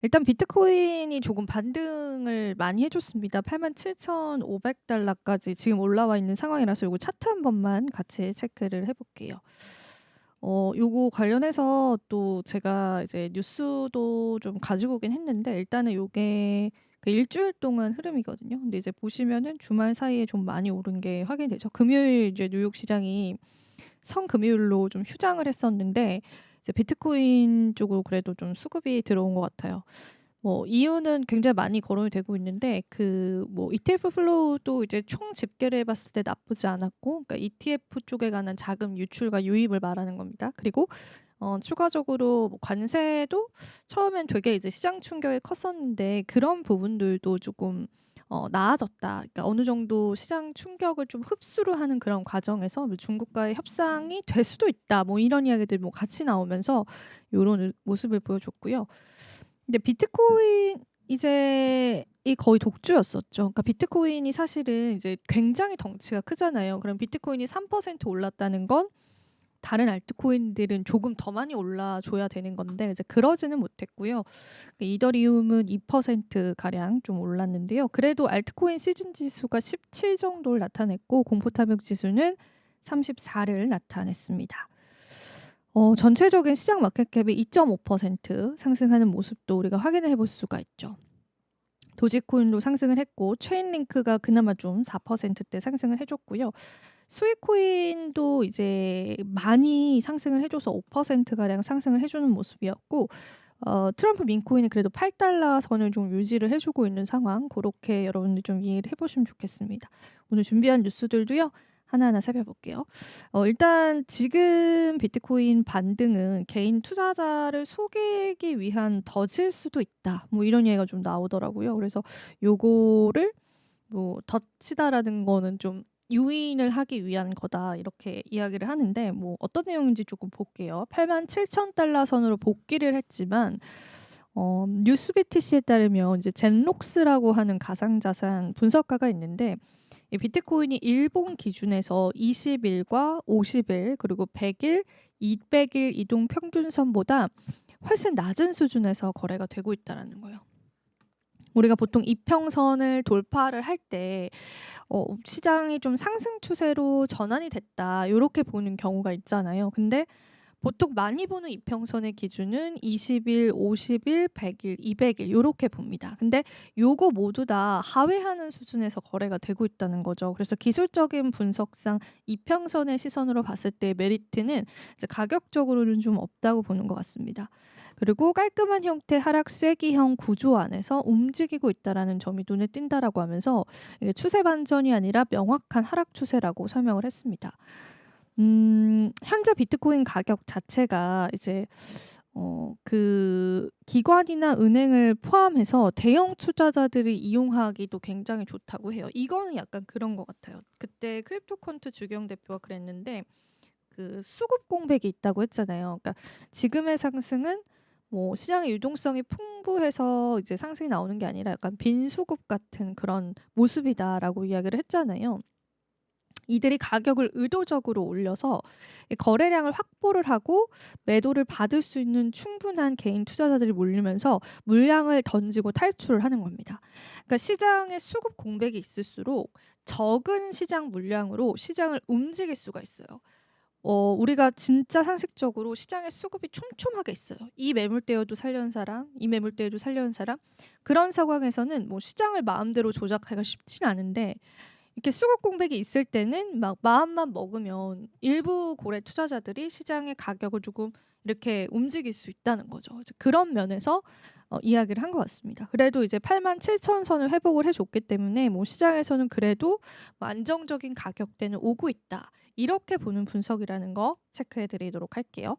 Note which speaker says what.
Speaker 1: 일단 비트코인이 조금 반등을 많이 해 줬습니다. 87,500 달러까지 지금 올라와 있는 상황이라서 요거 차트 한 번만 같이 체크를 해 볼게요. 요거 관련해서 또 제가 이제 뉴스도 좀 가지고 오긴 했는데 일단은 요게 그 주일 동안 흐름이거든요. 근데 이제 보시면은 주말 사이에 좀 많이 오른 게 확인이 되죠. 금요일 이제 뉴욕 시장이 성금요일로 좀 휴장을 했었는데 이제 비트코인 쪽으로 그래도 좀 수급이 들어온 것 같아요. 뭐 이유는 굉장히 많이 거론이 되고 있는데 그 뭐 ETF 플로우도 이제 총 집계를 해 봤을 때 나쁘지 않았고, 그러니까 ETF 쪽에 관한 자금 유출과 유입을 말하는 겁니다. 그리고 추가적으로 뭐 관세도 처음엔 되게 이제 시장 충격이 컸었는데 그런 부분들도 조금 나아졌다. 그러니까 어느 정도 시장 충격을 좀 흡수를 하는 그런 과정에서 뭐 중국과의 협상이 될 수도 있다. 뭐 이런 이야기들 뭐 같이 나오면서 요런 모습을 보여줬고요. 근데 비트코인 이제 이 거의 독주였었죠. 그러니까 비트코인이 사실은 이제 굉장히 덩치가 크잖아요. 그럼 비트코인이 3% 올랐다는 건 다른 알트코인들은 조금 더 많이 올라줘야 되는 건데 이제 그러지는 못했고요. 그 이더리움은 2% 가량 좀 올랐는데요. 그래도 알트코인 시즌 지수가 17 정도를 나타냈고 공포 탐욕 지수는 34를 나타냈습니다. 전체적인 시장 마켓캡이 2.5% 상승하는 모습도 우리가 확인을 해볼 수가 있죠. 도지코인도 상승을 했고 체인링크가 그나마 좀 4%대 상승을 해줬고요. 스위코인도 이제 많이 상승을 해줘서 5% 가량 상승을 해주는 모습이었고, 트럼프 민코인은 그래도 8달러 선을 좀 유지를 해주고 있는 상황, 그렇게 여러분들 좀 이해를 해보시면 좋겠습니다. 오늘 준비한 뉴스들도요, 하나하나 살펴볼게요. 일단 지금 비트코인 반등은 개인 투자자를 속이기 위한 덫일 수도 있다. 뭐 이런 얘기가 좀 나오더라고요. 그래서 요거를 뭐 덫이다라는 거는 좀 유인을 하기 위한 거다 이렇게 이야기를 하는데 뭐 어떤 내용인지 조금 볼게요. 87,000달러 선으로 복귀를 했지만 뉴스비티씨에 따르면 이제 젠록스라고 하는 가상자산 분석가가 있는데 이 비트코인이 일본 기준에서 20일과 50일 그리고 100일, 200일 이동 평균선보다 훨씬 낮은 수준에서 거래가 되고 있다라는 거예요. 우리가 보통 이평선을 돌파를 할 때 시장이 좀 상승 추세로 전환이 됐다 요렇게 보는 경우가 있잖아요. 근데 보통 많이 보는 이평선의 기준은 20일, 50일, 100일, 200일 요렇게 봅니다. 근데 요거 모두 다 하회하는 수준에서 거래가 되고 있다는 거죠. 그래서 기술적인 분석상 이평선의 시선으로 봤을 때 메리트는 이제 가격적으로는 좀 없다고 보는 것 같습니다. 그리고 깔끔한 형태 하락 쐐기형 구조 안에서 움직이고 있다라는 점이 눈에 띈다라고 하면서 이게 추세 반전이 아니라 명확한 하락 추세라고 설명을 했습니다. 현재 비트코인 가격 자체가 이제 그 기관이나 은행을 포함해서 대형 투자자들이 이용하기도 굉장히 좋다고 해요. 이거는 약간 그런 것 같아요. 그때 크립토컨트 주경 대표가 그랬는데 그 수급 공백이 있다고 했잖아요. 그러니까 지금의 상승은 뭐 시장의 유동성이 풍부해서 이제 상승이 나오는 게 아니라 약간 빈 수급 같은 그런 모습이다라고 이야기를 했잖아요. 이들이 가격을 의도적으로 올려서 이 거래량을 확보를 하고 매도를 받을 수 있는 충분한 개인 투자자들이 몰리면서 물량을 던지고 탈출을 하는 겁니다. 그러니까 시장에 수급 공백이 있을수록 적은 시장 물량으로 시장을 움직일 수가 있어요. 우리가 진짜 상식적으로 시장에 수급이 촘촘하게 있어요. 이 매물대여도 살려는 사람, 이 매물대여도 살려는 사람. 그런 상황에서는 뭐 시장을 마음대로 조작하기가 쉽진 않은데 이렇게 수급 공백이 있을 때는 막 마음만 먹으면 일부 고래 투자자들이 시장의 가격을 조금 이렇게 움직일 수 있다는 거죠. 이제 그런 면에서 이야기를 한 것 같습니다. 그래도 이제 87,000 선을 회복을 해줬기 때문에 뭐 시장에서는 그래도 뭐 안정적인 가격대는 오고 있다. 이렇게 보는 분석이라는 거 체크해 드리도록 할게요.